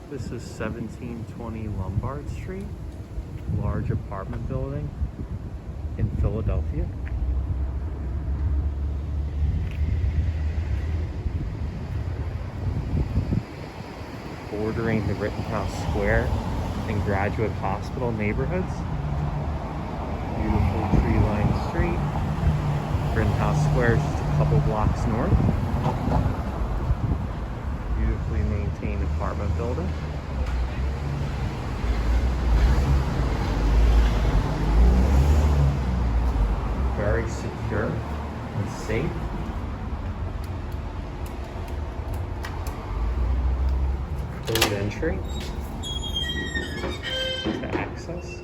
This is 1720 Lombard Street, large apartment building in Philadelphia. Bordering the Rittenhouse Square and Graduate Hospital neighborhoods. Beautiful tree-lined street. Rittenhouse Square is just a couple blocks north. Beautifully maintained apartment building. Very secure and safe. Code entry to access.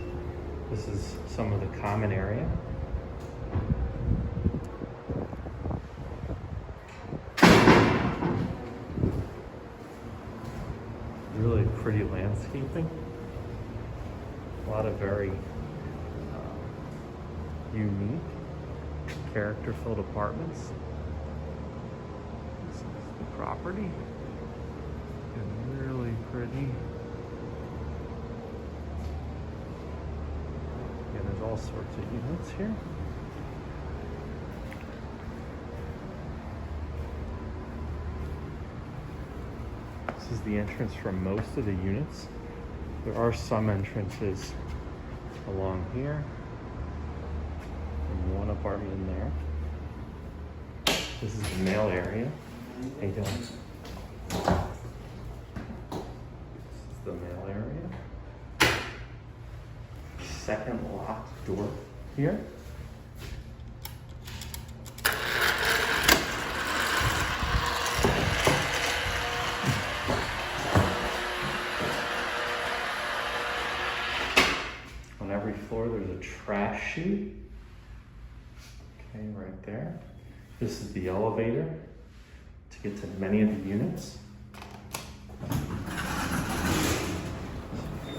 This is some of the common area. Really pretty landscaping. A lot of very unique, character-filled apartments. This is the property. And really pretty. Yeah, there's all sorts of units here. This is the entrance for most of the units. There are some entrances along here. And one apartment in there. This is the mail area. How you doing? This is the mail area. Second locked door here. On every floor there's a trash chute. Okay, right there. This is the elevator to get to many of the units.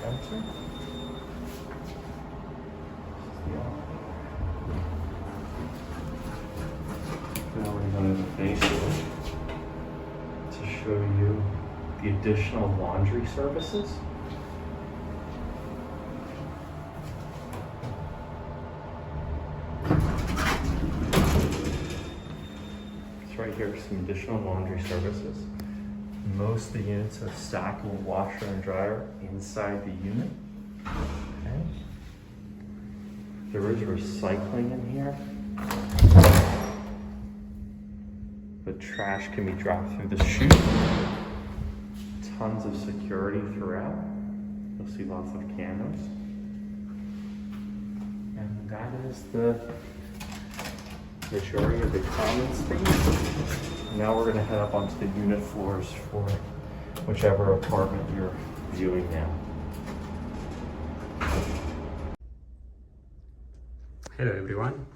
Enter. Now we're going to the basement to show you the additional laundry services. Right here, some additional laundry services. Most of the units have stackable washer and dryer inside the unit. Okay. There is recycling in here. The trash can be dropped through the chute. Tons of security throughout. You'll see lots of cameras. And that is the majority of the common space. Now we're going to head up onto the unit floors for whichever apartment you're viewing now. Hello everyone.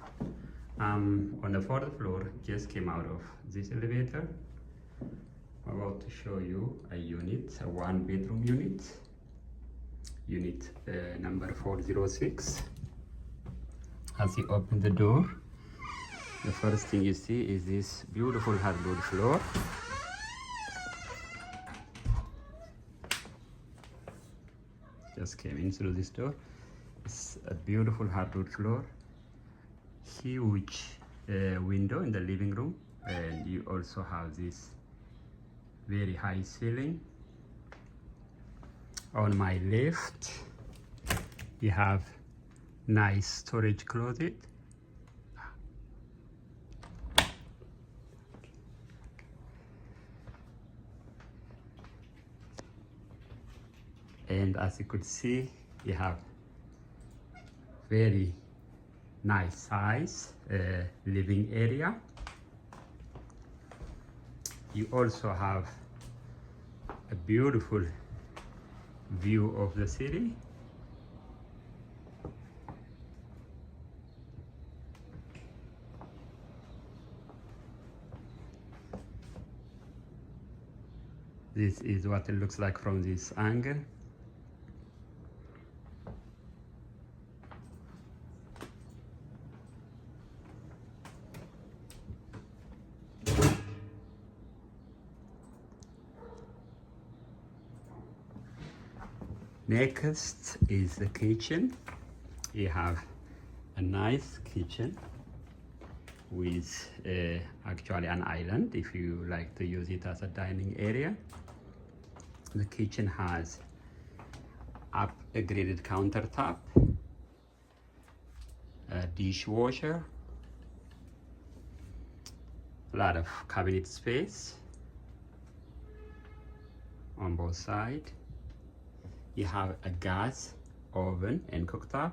On the fourth floor, just came out of this elevator. I'm about to show you a unit, a one-bedroom unit. Unit number 406. As you open the door, the first thing you see is this beautiful hardwood floor. Just came in through this door. It's a beautiful hardwood floor. Huge window in the living room, and you also have this very high ceiling. On my left, you have nice storage closet. And as you could see, you have very nice size living area. You also have a beautiful view of the city. This is what it looks like from this angle. Next is the kitchen. You have a nice kitchen with actually an island if you like to use it as a dining area. The kitchen has upgraded countertop, a dishwasher, a lot of cabinet space on both sides. You have a gas oven and cooktop.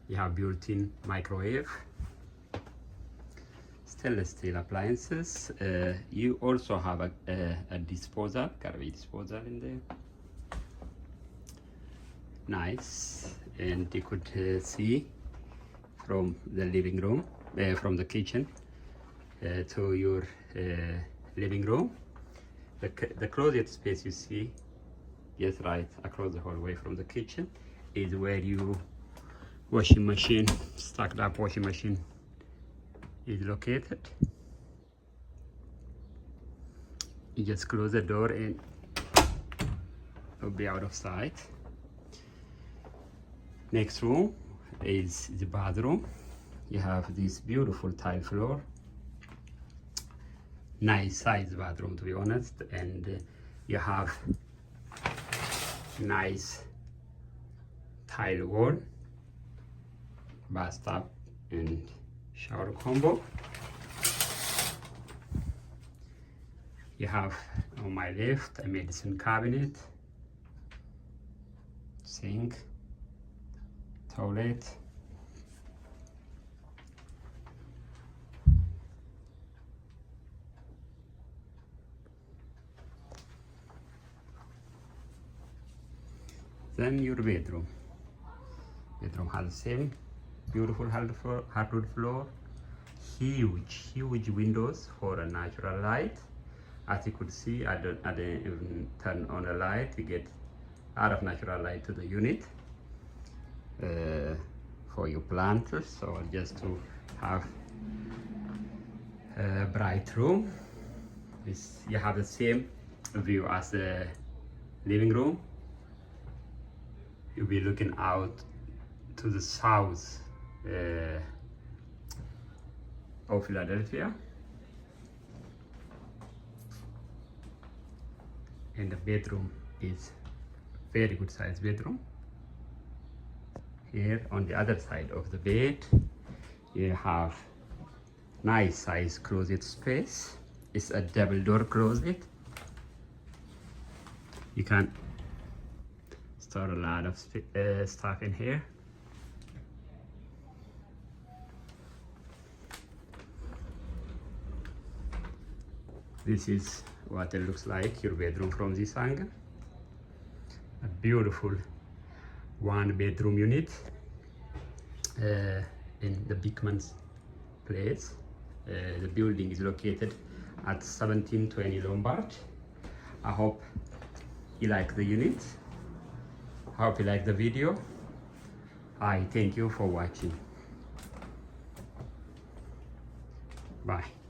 You have built-in microwave, stainless steel appliances. You also have a disposal, garbage disposal in there. Nice. And you could see from the living room, from the kitchen to your living room. The closet space you see, yes, right across the hallway from the kitchen, is where you washing machine, stacked up washing machine is located. You just close the door and it'll be out of sight. Next room is the bathroom. You have this beautiful tile floor. Nice size bathroom, to be honest, and you have nice tile wall, bathtub and shower combo. You have on my left a medicine cabinet, sink, toilet. Then your bedroom. Bedroom has the same beautiful hardwood floor, huge windows for a natural light. As you could see, I didn't even turn on a light. You get a lot of natural light to the unit for your plants. So just to have a bright room. You have the same view as the living room. You'll be looking out to the south of Philadelphia. And the bedroom is very good size bedroom. Here on the other side of the bed, you have nice size closet space. It's a double door closet. You can store a lot of stuff in here. This is what it looks like, your bedroom from this angle. A beautiful one bedroom unit in the Beekman's place. The building is located at 1720 Lombard. I hope you like the unit. I hope you like the video. I thank you for watching. Bye.